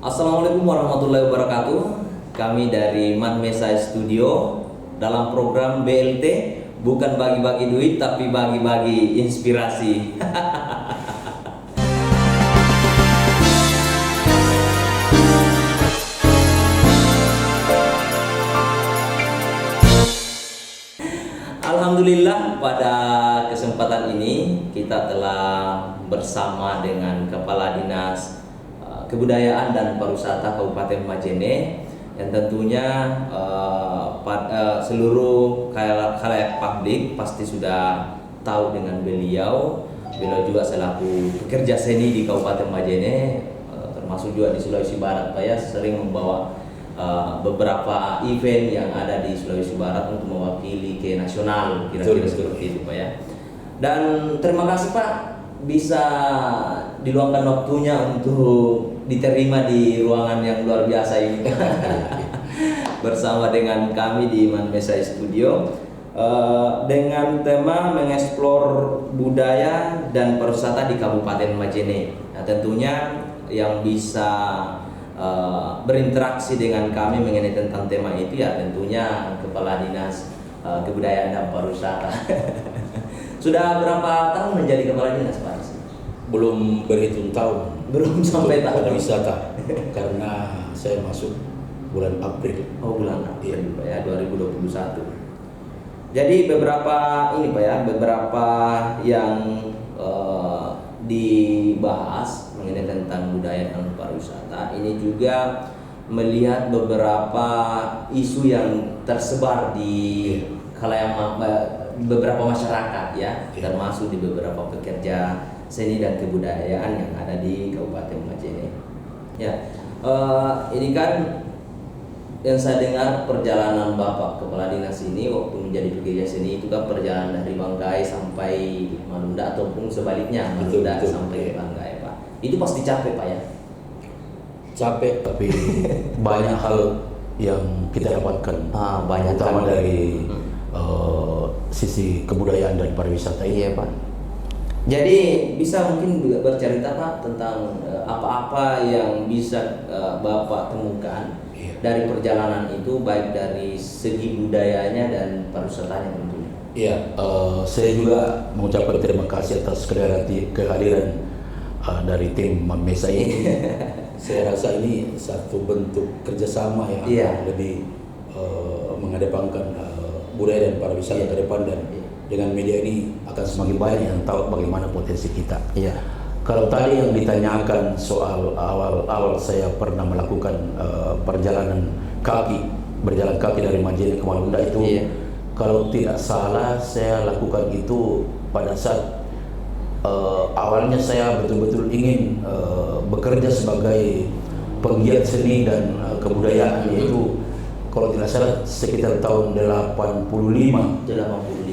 Assalamualaikum warahmatullahi wabarakatuh. Kami dari Man Mesai Studio dalam program BLT, bukan bagi-bagi duit tapi bagi-bagi inspirasi. Alhamdulillah, pada kesempatan ini kita telah bersama dengan Kepala Dinas Kebudayaan dan Pariwisata Kabupaten Majene, yang tentunya seluruh khalayak publik pasti sudah tahu dengan beliau. Beliau juga selaku pekerja seni di Kabupaten Majene, termasuk juga di Sulawesi Barat, Pak ya, sering membawa beberapa event yang ada di Sulawesi Barat untuk mewakili ke nasional, kira-kira seperti itu, Pak ya. Dan terima kasih, Pak, bisa diluangkan waktunya untuk diterima di ruangan yang luar biasa ini bersama dengan kami di Man Mesai Studio dengan tema mengeksplor budaya dan pariwisata di Kabupaten Majene. Nah, tentunya yang bisa berinteraksi dengan kami mengenai tentang tema itu ya tentunya Kepala Dinas Kebudayaan dan Pariwisata. Sudah berapa tahun menjadi Kepala Dinas, Pak? Belum berhitung tahun. Belum sampai tahun. Pariwisata karena saya masuk bulan April. Oh, bulan April, Pak ya, 2021. Jadi beberapa ini, Pak ya, beberapa yang dibahas mengenai tentang budaya dan pariwisata ini juga melihat beberapa isu yang tersebar di khalayak beberapa masyarakat ya, termasuk di beberapa pekerja seni dan kebudayaan yang ada di Kabupaten Majene. Ya, ini kan yang saya dengar perjalanan Bapak Kepala Dinas ini waktu menjadi pekerja seni itu kan perjalanan dari Banggai sampai Malunda ataupun sebaliknya Malunda sampai ke Banggai, Pak. Itu pasti capek, Pak ya? Capek, tapi banyak hal yang kita dapatkan. Banyak terutama dari sisi kebudayaan dan pariwisata ini. Iya, Pak. Jadi bisa mungkin juga bercerita, Pak, tentang apa-apa yang bisa Bapak temukan dari perjalanan itu, baik dari segi budayanya dan pariwisatanya tentunya. Iya, saya juga mengucapkan terima kasih atas kehadiran dari tim Man Mesai ini. Saya rasa ini satu bentuk kerjasama yang lebih mengedepankan budaya dan pariwisata ke depan, dan dengan media ini akan semakin banyak yang tahu bagaimana potensi kita. Kalau tadi yang ditanyakan soal awal saya pernah melakukan perjalanan berjalan kaki dari Majene ke Malunda itu, kalau tidak salah saya lakukan itu pada saat awalnya saya betul-betul ingin bekerja sebagai penggiat seni dan kebudayaan, yaitu kalau tidak salah sekitar tahun 85.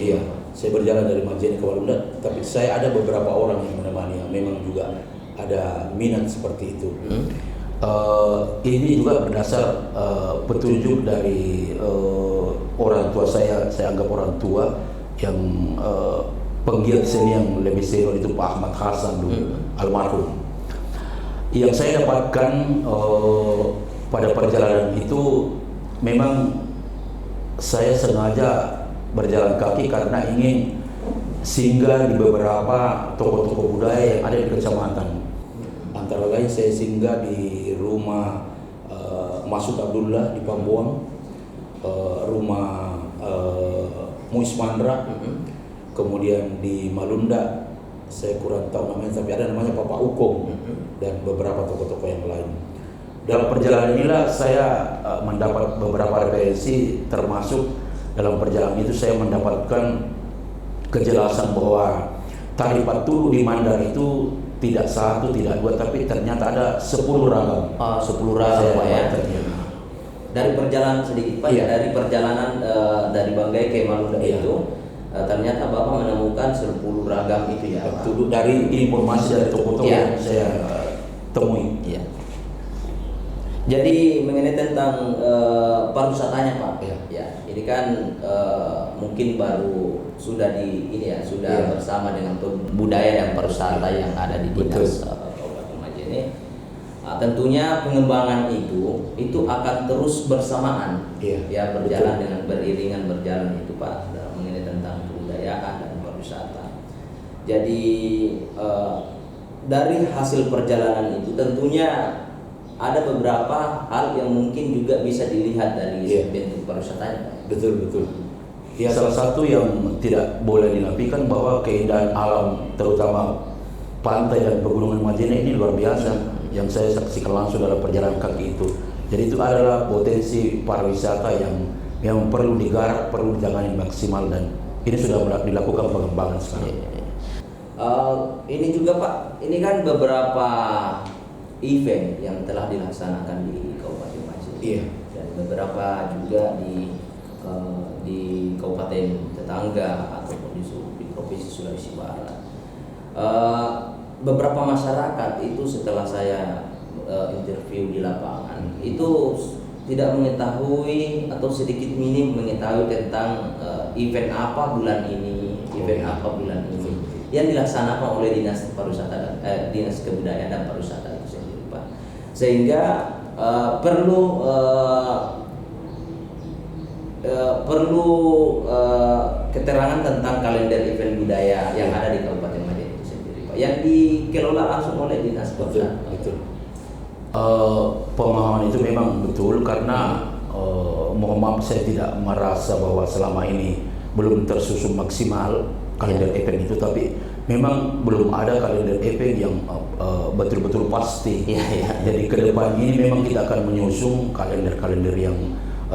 Iya, saya berjalan dari Majene ke Malunda, tapi saya ada beberapa orang yang menemani yang memang juga ada minat seperti itu. Ini juga berdasar petunjuk dari orang tua saya anggap orang tua yang penggiat seni yang lebih senior, itu Pak Ahmad Hasan dulu, almarhum. Yang saya dapatkan pada perjalanan itu, memang saya sengaja berjalan kaki karena ingin singgah di beberapa tokoh-tokoh budaya yang ada di kecamatan. Antara lain saya singgah di rumah Masud Abdullah di Pambuang, rumah Muis Mandra, kemudian di Malunda saya kurang tahu namanya, tapi ada namanya Papa Ukom, dan beberapa tokoh-tokoh yang lain. Dalam perjalanan inilah saya mendapat beberapa referensi, termasuk dalam perjalanan itu saya mendapatkan kejelasan bahwa tari Patulu di Mandar itu tidak satu, tidak dua, tapi ternyata ada 10 ragam. 10 ragam, Pak ya. Dari perjalanan sedikit, Pak, dari perjalanan dari Banggai ke Malunda itu ternyata Bapak menemukan 10 ragam itu ya, Pak. Dari informasi dari tokoh-tokoh yang saya temui. Jadi mengenai tentang pariwisatanya, Pak, ini kan mungkin baru sudah bersama dengan budaya dan pariwisata yang ada di Dinas Kabupaten Majene. Tentunya pengembangan itu akan terus bersamaan, ya berjalan dengan beriringan berjalan itu Pak, dalam mengenai tentang kebudayaan dan pariwisata. Jadi dari hasil perjalanan itu tentunya ada beberapa hal yang mungkin juga bisa dilihat dari bentuk pariwisatanya. Betul. Ya, salah satu yang tidak boleh dinafikan bahwa keindahan alam terutama pantai dan pegunungan Majene ini luar biasa yang saya saksikan langsung dalam perjalanan kaki itu. Jadi itu adalah potensi pariwisata yang perlu digarap, perlu ditangani maksimal, dan ini sudah dilakukan pengembangan sekarang. Ini juga Pak, ini kan beberapa event yang telah dilaksanakan di Kabupaten Majene, dan beberapa juga di kabupaten tetangga ataupun di provinsi Sulawesi Barat. Beberapa masyarakat itu setelah saya interview di lapangan itu tidak mengetahui atau sedikit minim mengetahui tentang event apa bulan ini, yang dilaksanakan oleh Dinas Pariwisata, Dinas Kebudayaan dan Pariwisata itu sendiri Pak. Sehingga perlu keterangan tentang kalender event budaya yang ada di Kabupaten Majene itu sendiri Pak, yang dikelola langsung oleh Dinas Pariwisata. Betul. Pemahaman itu memang betul karena mohon maaf saya tidak merasa bahwa selama ini belum tersusun maksimal kalender event itu, tapi memang belum ada kalender event yang betul-betul pasti. Jadi ke depan ini memang kita akan menyusun kalender-kalender yang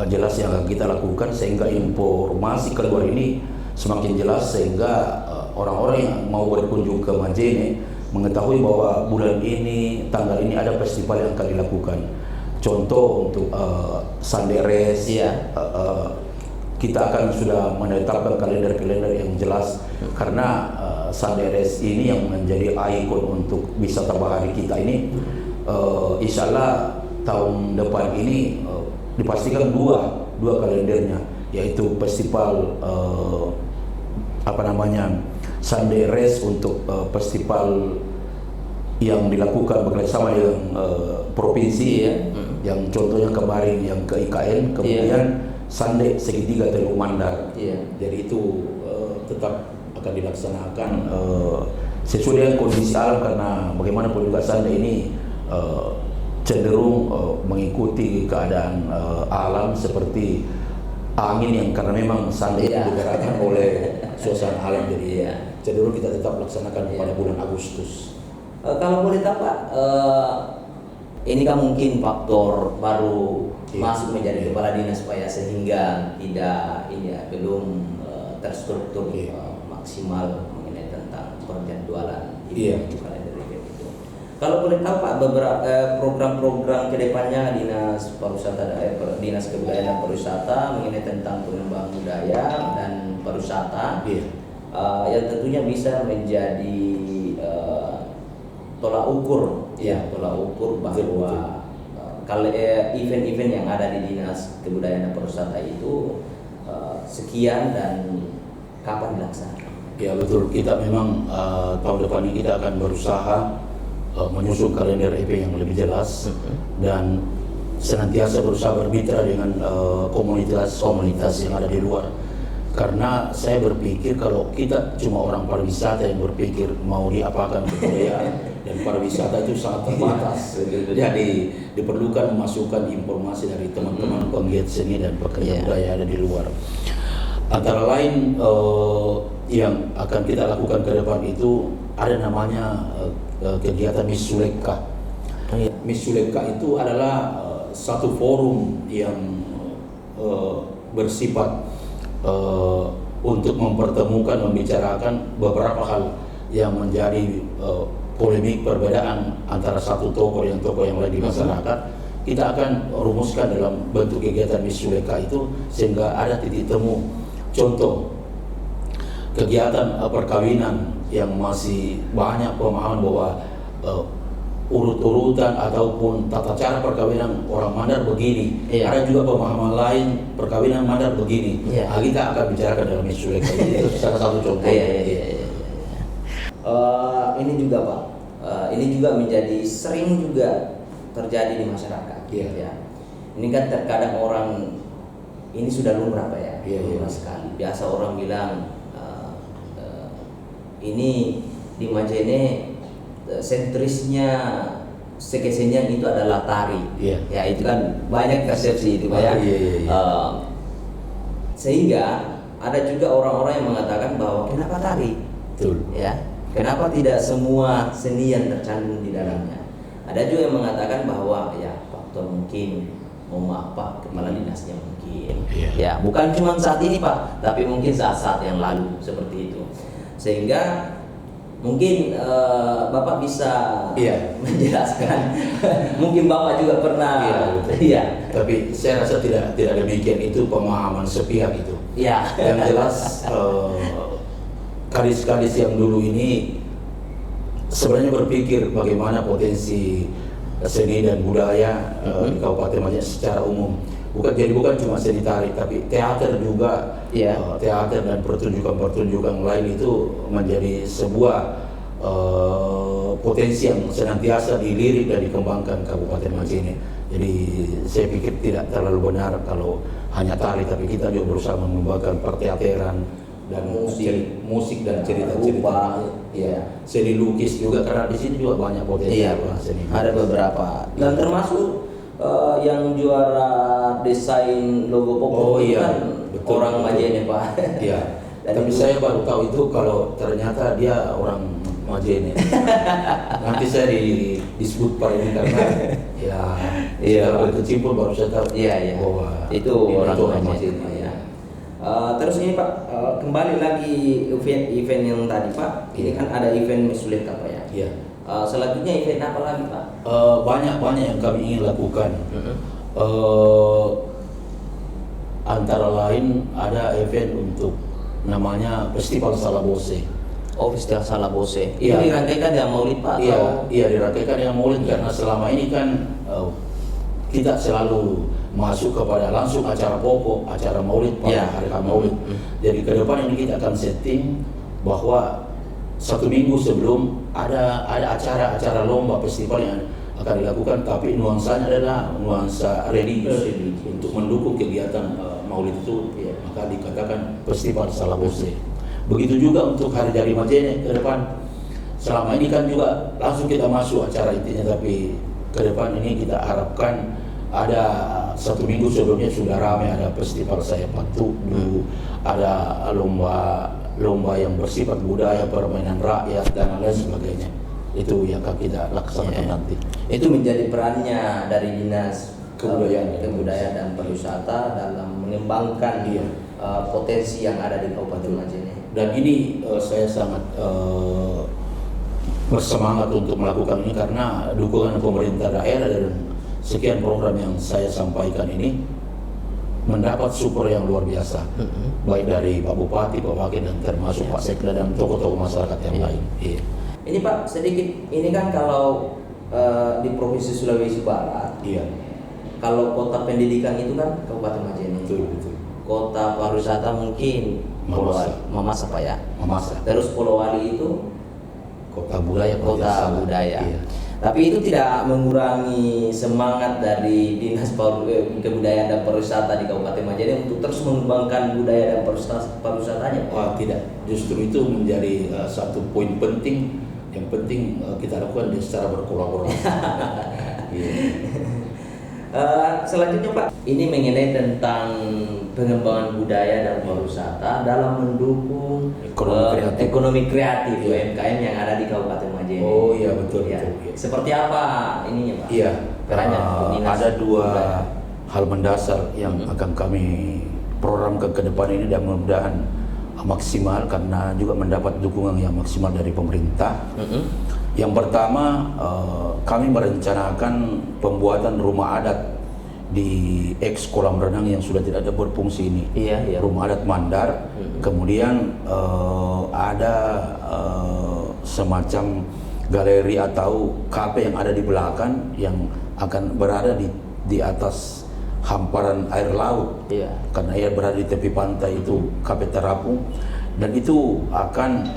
jelas yang akan kita lakukan sehingga informasi keluar ini semakin jelas, sehingga orang-orang yang mau berkunjung ke Majene mengetahui bahwa bulan ini, tanggal ini ada festival yang akan dilakukan. Contoh untuk Sanderes, kita akan sudah menetapkan kalender-kalender yang jelas karena Sanderes ini yang menjadi ikon untuk wisata bahari kita ini. Insya Allah tahun depan ini dipastikan dua kalendernya, yaitu festival Sanderes untuk festival yang dilakukan bekerjasama dengan provinsi yang contohnya kemarin yang ke IKN, kemudian Sande segitiga Teluk Mandar. Jadi itu tetap akan dilaksanakan sesuai dengan kondisi alam, karena bagaimanapun juga Sande ini cenderung mengikuti keadaan alam seperti angin yang karena memang Sande digerakkan oleh suasana alam, jadi cenderung kita tetap laksanakan pada bulan Agustus. Kalau boleh tahu Pak, ini kan mungkin faktor baru masuk menjadi kepala dinas Pak ya, sehingga tidak belum terstruktur maksimal mengenai tentang penjadwalan kalender event itu. Kalau boleh tahu Pak, beberapa program-program kedepannya Dinas Pariwisata, Dinas Kebudayaan dan Pariwisata mengenai tentang pengembangan budaya dan pariwisata, yang tentunya bisa menjadi tolak ukur bahwa kalau event-event yang ada di Dinas Kebudayaan dan Pariwisata itu sekian dan kapan dilaksanakan. Ya betul, kita memang tahun depan ini kita akan berusaha menyusun kalender event yang lebih jelas dan senantiasa berusaha bermitra dengan komunitas yang ada di luar. Karena saya berpikir kalau kita cuma orang pariwisata yang berpikir mau diapakan kebudayaan dan pariwisata itu sangat terbatas. Jadi diperlukan masukan informasi dari teman-teman penggiat seni dan pekerja budaya ada di luar. Antara lain yang akan kita lakukan ke depan itu ada namanya kegiatan Miss Suleka. Miss Suleka itu adalah satu forum yang bersifat untuk mempertemukan, membicarakan beberapa hal yang menjadi polemik perbedaan antara satu tokoh yang lain di masyarakat. Kita akan rumuskan dalam bentuk kegiatan Miss Suleka itu sehingga ada titik temu. Contoh kegiatan perkawinan yang masih banyak pemahaman bahwa urut-urutan ataupun tata cara perkawinan orang Mandar begini. Ada juga pemahaman lain perkawinan Mandar begini. Kita akan bicarakan dalam Miss Suleka. Itu salah satu contoh. Ini juga Pak, ini juga menjadi sering juga terjadi di masyarakat. Iya. Ya. Ini kan terkadang orang ini sudah lumrah Pak ya, Iya, lumrah sekali. Biasa orang bilang ini di Majene sentrisnya Sekesenian itu adalah tari. Iya. Ya itu kan banyak persepsi itu Pak ya. Iya. Sehingga ada juga orang-orang yang mengatakan bahwa kenapa tari? Betul. Ya, kenapa tidak semua seni yang tercantum di dalamnya? Ada juga yang mengatakan bahwa ya faktor mungkin mohon maaf Pak, kepala dinasnya mungkin. Iya. Ya, bukan cuma saat ini Pak, tapi mungkin saat-saat yang lalu seperti itu. Sehingga mungkin Bapak bisa Iya. menjelaskan. Mungkin Bapak juga pernah. Iya, betul. Iya. Tapi saya rasa tidak demikian, itu pemahaman sepihak itu. Iya. Yang jelas kadis-kadis yang dulu ini sebenarnya berpikir bagaimana potensi seni dan budaya di Kabupaten Majene secara umum. Bukan cuma seni tari, tapi teater juga. Iya. Teater dan pertunjukan lain itu menjadi sebuah potensi yang senantiasa dilirik dan dikembangkan Kabupaten Majene. Jadi saya pikir tidak terlalu benar kalau hanya tari, tapi kita juga berusaha mengembangkan perteateran dan musik dan cerita-cerita. Iya. Seni lukis juga, karena di sini juga banyak potensi. Iya, seni. ada beberapa. Dan termasuk yang juara desain logo Pokok Oh, itu iya. kan Betul, orang betul. Majene Pak. Iya. Dan Tapi itu- saya baru tahu itu kalau ternyata dia orang Majene. Nanti saya disebut Pak ini karena ya Iya, setelah Pak. berkecimpung baru saya tahu Iya, iya. bahwa Itu ini orang Majene. Majene. Ya. Terus ini Pak, kembali lagi event yang tadi Pak. Ini Iya. kan ada event Mesuleka Pak ya. Iya. Selanjutnya event apa lagi Pak? Banyak yang kami ingin lakukan. Antara lain ada event untuk namanya Festival Salabose. Oh, Festival Salabose. Iya. Ini dirangkaikan dengan Maulid Pak? Iya, dirangkaikan yang Maulid karena selama ini kan kita selalu masuk kepada langsung acara pokok, acara Maulid pada Iya. hari Maulid. Jadi ke depan ini kita akan setting bahwa 1 minggu sebelum ada acara lomba festival yang akan dilakukan, tapi nuansanya adalah nuansa religius untuk mendukung kegiatan Maulid itu, ya, maka dikatakan Festival Salabose. Begitu juga untuk Hari Jadi Majene ke depan. Selama ini kan juga langsung kita masuk acara intinya, tapi ke depan ini kita harapkan ada 1 minggu sebelumnya sudah ramai, ada festival Saya Patudu, ada lomba yang bersifat budaya, permainan rakyat dan lain sebagainya. Itu yang akan kita laksanakan Iya. nanti. Itu menjadi perannya dari Dinas Kebudayaan dan Pariwisata dalam mengembangkan Iya. potensi yang ada di Kabupaten Majene. Dan ini saya sangat bersemangat untuk melakukan ini karena dukungan pemerintah daerah dan sekian program yang saya sampaikan ini mendapat support yang luar biasa, baik dari Pak Bupati, Pak Wakil, dan termasuk Pak Sekda dan tokoh-tokoh masyarakat yang lain. Iya. Ini Pak, sedikit, ini kan kalau di Provinsi Sulawesi Barat, Iya. kalau kota pendidikan itu kan Kabupaten Majene. Betul. Kota pariwisata mungkin Mamasa Pak ya. Mamasa. Terus Polowali itu Kota budaya. kota budaya. Iya. Tapi itu tidak mengurangi semangat dari Dinas Kebudayaan dan Pariwisata di Kabupaten Majene untuk terus mengembangkan budaya dan pariwisatanya. Wah, tidak. Justru itu menjadi satu poin penting. Yang penting kita lakukan secara berkolaborasi. Iya. Selanjutnya Pak, ini mengenai tentang pengembangan budaya dan pariwisata dalam mendukung ekonomi kreatif Iya. UMKM yang ada di Kabupaten Majene. Oh iya, betul. Ya. Iya. Seperti apa ininya Pak? Iya, Perannya Dinas ada dua Budaya. hal mendasar yang akan kami programkan ke depan ini dan mudah-mudahan maksimal karena juga mendapat dukungan yang maksimal dari pemerintah. Yang pertama, kami merencanakan pembuatan rumah adat di ex kolam renang yang sudah tidak ada berfungsi ini. Iya. Rumah adat Mandar. Kemudian ada semacam galeri atau kafe yang ada di belakang yang akan berada di atas hamparan air laut. Iya. Karena air berada di tepi pantai itu kafe terapung, dan itu akan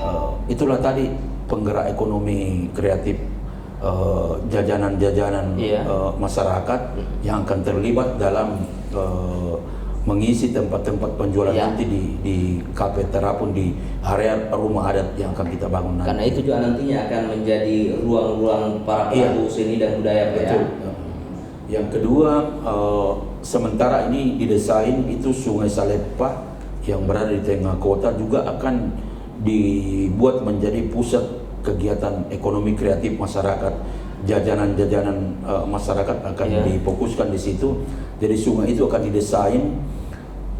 itulah tadi penggerak ekonomi kreatif jajanan-jajanan masyarakat yang akan terlibat dalam mengisi tempat-tempat penjualan nanti di kafe terapun di area rumah adat yang akan kita bangun nanti. Karena itu juga nantinya akan menjadi ruang-ruang para pelaku seni dan budaya, Pak, ya. Betul. Yang kedua, sementara ini didesain itu Sungai Salepah yang berada di tengah kota juga akan dibuat menjadi pusat kegiatan ekonomi kreatif masyarakat. Jajanan-jajanan masyarakat akan difokuskan di situ. Jadi sungai itu akan didesain,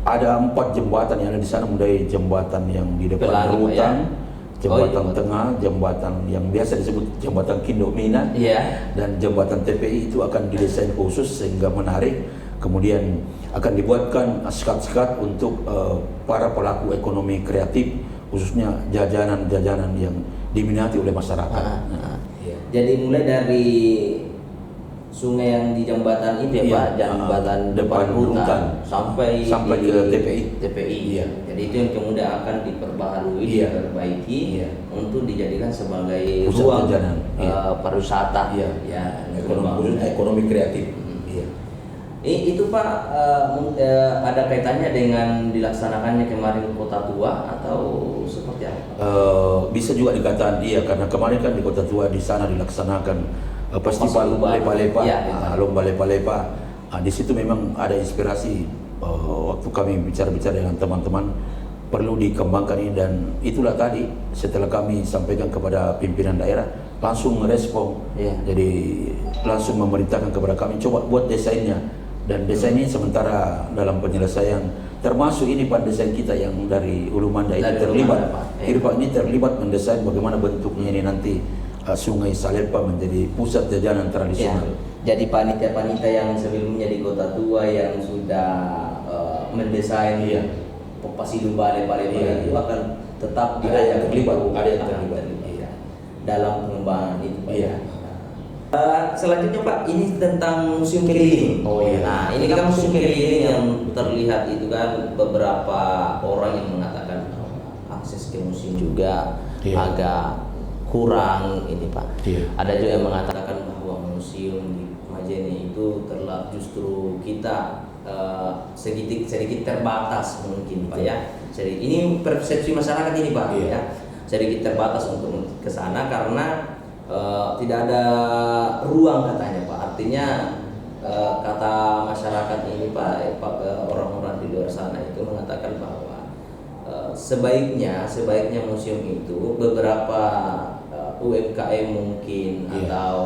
ada 4 jembatan yang ada di sana, mulai jembatan yang di depan hutan, jembatan tengah, jembatan yang biasa disebut jembatan Kindomina, dan jembatan TPI itu akan didesain khusus sehingga menarik. Kemudian akan dibuatkan sekat-sekat untuk para pelaku ekonomi kreatif, khususnya jajanan-jajanan yang diminati oleh masyarakat. Jadi mulai dari sungai yang di jembatan itu Pak, jembatan depan hutan sampai ke TPI. Iya. Jadi itu yang kemudian akan diperbaharui, diperbaiki untuk dijadikan sebagai pusat ruang jajanan, pariwisata, ekonomi kreatif. Itu Pak, ada kaitannya dengan dilaksanakannya kemarin Kota Tua atau seperti apa? Bisa juga dikatakan karena kemarin kan di Kota Tua di sana dilaksanakan festival Lepa-Lepa, lomba Lepa-Lepa. Di situ memang ada inspirasi waktu kami bicara-bicara dengan teman-teman perlu dikembangkan ini, dan itulah tadi setelah kami sampaikan kepada pimpinan daerah langsung merespon. Jadi langsung memerintahkan kepada kami coba buat desainnya, dan desain ini sementara dalam penyelesaian, termasuk ini Pak desain kita yang dari Ulu Manda ini terlibat. Pak ini terlibat mendesain bagaimana bentuknya ini nanti Sungai Salepah menjadi pusat jajanan tradisional. Jadi panitia-panitia yang sebelumnya di Kota Tua yang sudah mendesain Pasilu Lepa-Lepa itu akan tetap terlibat dalam pengembangan itu, Pak. Selanjutnya Pak, ini tentang museum keliling. Nah, ini kan museum keliling yang terlihat itu kan beberapa orang yang mengatakan akses ke museum juga agak kurang ini Pak. Ada juga yang mengatakan bahwa museum di Majene itu justru kita sedikit terbatas mungkin Pak ya. Jadi ini persepsi masyarakat ini Pak ya. Sedikit terbatas untuk ke sana karena tidak ada ruang katanya Pak. Artinya kata masyarakat ini Pak, orang-orang di luar sana itu mengatakan bahwa sebaiknya museum itu beberapa UMKM mungkin atau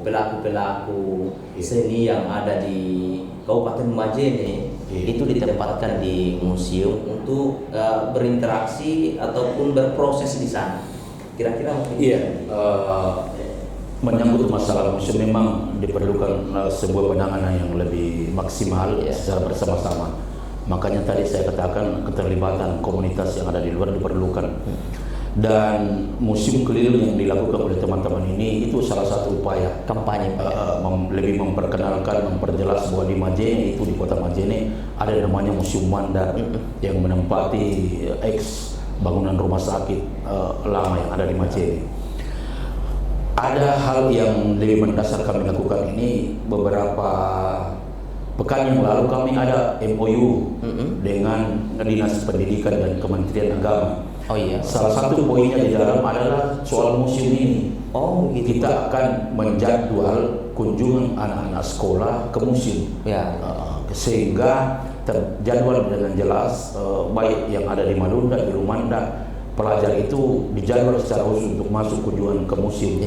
pelaku-pelaku seni yang ada di Kabupaten Majene itu ditempatkan di museum untuk berinteraksi ataupun berproses di sana. Kira-kira mungkin menyangkut masalah museum memang diperlukan sebuah penanganan yang lebih maksimal secara bersama-sama. Makanya tadi saya katakan keterlibatan komunitas yang ada di luar diperlukan. Dan museum keliling yang dilakukan oleh teman-teman ini itu salah satu upaya kampanye lebih memperkenalkan, memperjelas bahwa di Majene itu di Kota Majene ada namanya Museum Mandar yang menempati ex bangunan rumah sakit lama yang ada di Majene. Ada hal yang lebih mendasar kami lakukan ini. Beberapa pekan yang lalu kami ada MOU dengan Dinas Pendidikan dan Kementerian Agama. Salah satu poinnya di dalam adalah soal museum ini. Kita akan menjadwal kunjungan anak-anak sekolah ke museum, sehingga terjadwal dengan jelas, baik yang ada di Malunda, di Lumanda, pelajar itu dijadwal secara khusus untuk masuk kunjungan ke museum,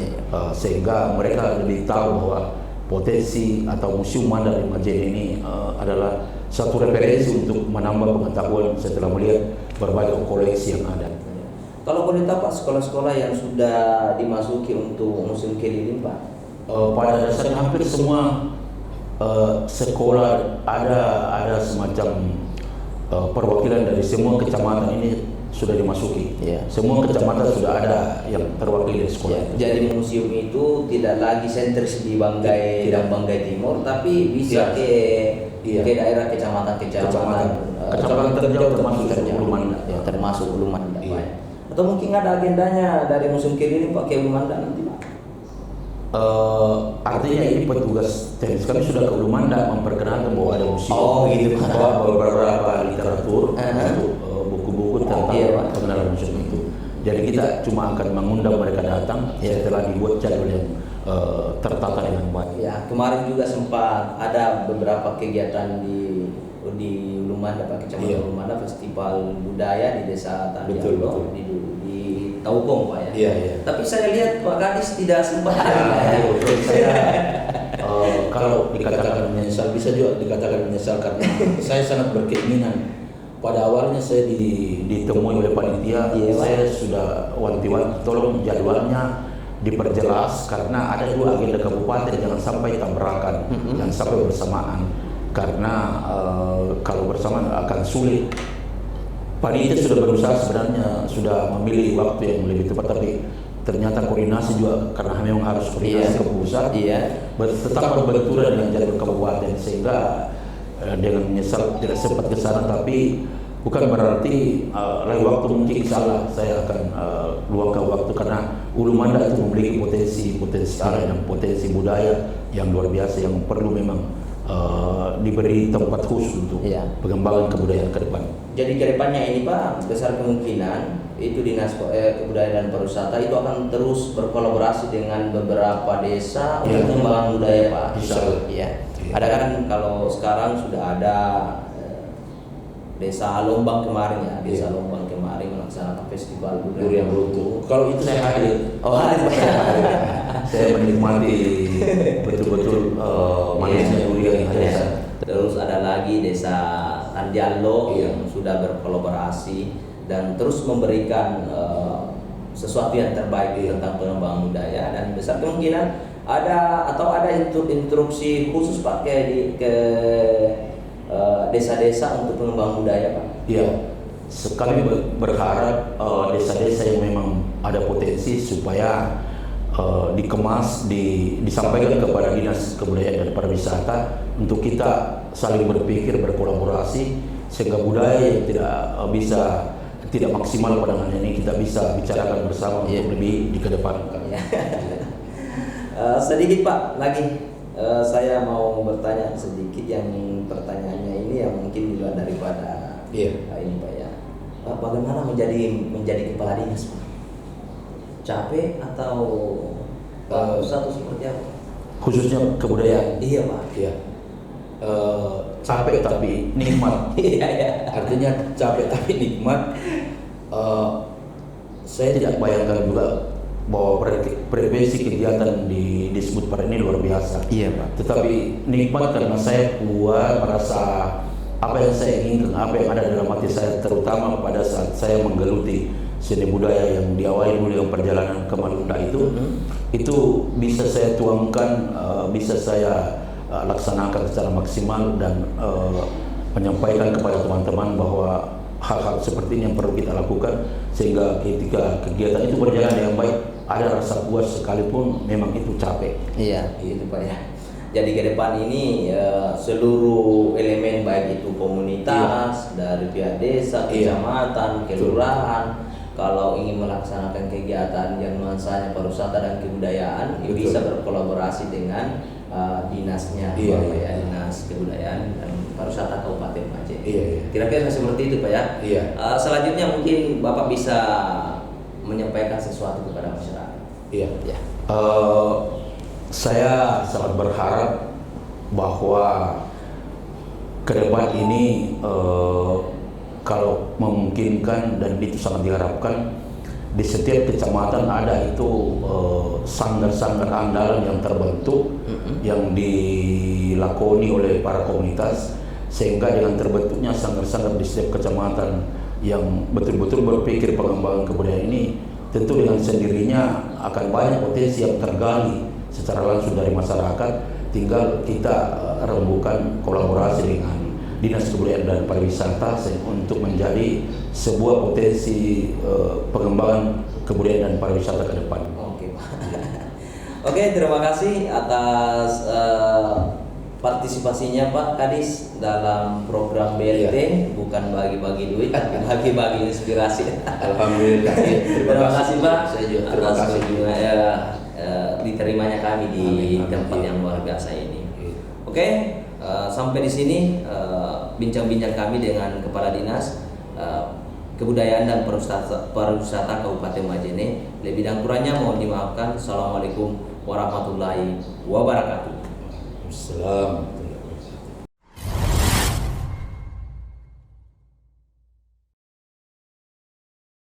sehingga mereka lebih tahu bahwa potensi atau museum Mandar di Majene ini adalah satu referensi untuk menambah pengetahuan setelah melihat berbagai koleksi yang ada. Kalau boleh tahu Pak, sekolah-sekolah yang sudah dimasuki untuk museum keliling Pak? Pada dasarnya hampir semua sekolah ada semacam perwakilan dari semua kecamatan ini sudah dimasuki. Semua kecamatan sudah ada yang terwakili di sekolah. Jadi museum itu tidak lagi sentris di Banggai dan Banggai Timur, tapi bisa ke daerah kecamatan terjauh termasuk Ulu Manda. Atau mungkin ada agendanya dari museum keliling Pak ke Ulu Manda nanti Pak? Artinya ini petugas teknis kami sudah ke Ulumanda memperkenalkan bahwa ada museum. Oh gitu. Bahwa beberapa literatur untuk buku-buku tentang pengenalan museum itu. Jadi kita cuma akan mengundang mereka datang setelah dibuat jadwal yang tertata dengan baik. Ya, kemarin juga sempat ada beberapa kegiatan di Ulumanda, Pak, Kecamatan Ulumanda, festival budaya di Desa Tandialo di Taukong, Pak ya. Iya, iya. Tapi saya lihat Pak Kadis tidak sempat Ya, saya kalau dikatakan menyesal, bisa juga dikatakan menyesal karena saya sangat berkeinginan. Pada awalnya saya ditemui oleh panitia, saya sudah wanti-wanti tolong jadwalnya diperjelas karena ada 2 agenda kabupaten, jangan sampai tabrakan, jangan sampai bersamaan karena kalau bersamaan akan sulit. Panitia sudah berusaha sebenarnya, sudah memilih waktu yang lebih tepat, tapi ternyata koordinasi juga karena memang harus koordinasi ke pusat, tetap berbenturan dengan jadwal kabupaten sehingga dengan menyesal tidak sempat ke sana. Tapi bukan berarti lain waktu mungkin insyaallah saya akan luangkan waktu karena Ulumanda itu memiliki potensi alam dan potensi budaya yang luar biasa yang perlu memang diberi tempat khusus untuk pengembangan kebudayaan ke depan. Jadi ke depannya ini Pak, besar kemungkinan itu Dinas Kebudayaan dan Pariwisata itu akan terus berkolaborasi dengan beberapa desa untuk pengembangan budaya, Pak. Iya. Ada kan kalau sekarang sudah ada Desa Lombang kemarin ya, Desa Lombang kemarin melaksanakan festival Durian Runtuh. Kalau itu saya hadir. Oh, hadir Pak. Saya menikmati betul-betul manisnya durian yang ada. Terus ada lagi Desa Tandialo yang sudah berkolaborasi dan terus memberikan sesuatu yang terbaik tentang pengembangan budaya, dan besar kemungkinan ada instruksi khusus Pak ke desa-desa untuk pengembangan budaya, Pak. Iya. Kami berharap desa-desa yang memang ada potensi supaya dikemas, disampaikan kepada Dinas Kebudayaan dan Pariwisata untuk kita saling berpikir, berkolaborasi sehingga budaya yang tidak maksimal pada hal ini kita bisa bicarakan bersama untuk lebih dikedepankan. Sedikit Pak lagi, saya mau bertanya sedikit, yang pertanyaannya ini yang mungkin juga daripada ini Pak ya. Bagaimana menjadi kepala dinas Pak? Capek atau satu seperti apa? Khususnya kebudayaan. Iya Pak. Iya. Capek tapi nikmat. Iya. Artinya capek tapi nikmat. Saya tidak bayangkan juga bahwa frekuensi kegiatan disebut pada ini luar biasa. Iya Pak. Tetapi nikmat karena saya keluar merasa apa yang saya inginkan, apa yang ada dalam hati saya, terutama pada saat saya menggeluti seni budaya yang diawali dulu dengan perjalanan ke Malunda itu bisa saya tuangkan, bisa saya laksanakan secara maksimal dan menyampaikan kepada teman-teman bahwa hal-hal seperti ini yang perlu kita lakukan sehingga ketika kegiatan itu berjalan dengan baik ada rasa puas sekalipun memang itu capek. Iya, itu Pak ya. Jadi ke depan ini seluruh elemen baik itu komunitas, dari pihak desa, kecamatan, kelurahan, kalau ingin melaksanakan kegiatan yang nuansanya pariwisata dan kebudayaan, bisa berkolaborasi dengan dinasnya, Dinas Kebudayaan dan Pariwisata Kabupaten Majene. Kira-kira seperti itu Pak ya. Selanjutnya mungkin Bapak bisa menyampaikan sesuatu kepada masyarakat. Saya sangat berharap bahwa ke depan ini kalau memungkinkan dan itu sangat diharapkan di setiap kecamatan ada itu sanggar-sanggar andalan yang terbentuk yang dilakoni oleh para komunitas sehingga dengan terbentuknya sanggar-sanggar di setiap kecamatan yang betul-betul berpikir pengembangan kebudayaan ini tentu dengan sendirinya akan banyak potensi yang tergali secara langsung dari masyarakat, tinggal kita rembukan kolaborasi dengan Dinas Kebudayaan dan Pariwisata untuk menjadi sebuah potensi pengembangan kebudayaan dan pariwisata ke depan. Oke Pak. Oke, terima kasih atas partisipasinya Pak Kadis dalam program BLT, bukan bagi-bagi duit, tapi bagi-bagi inspirasi. Alhamdulillah. Terima kasih Pak. Saya juga terima kasih. diterimanya kami di Amin, amin. tempat yang luar biasa ini. Iya. Oke, sampai di sini bincang-bincang kami dengan Kepala Dinas Kebudayaan dan Pariwisata Kabupaten Majene. Lebih dan kurangnya mohon dimaafkan. Assalamualaikum warahmatullahi wabarakatuh. Assalamualaikum.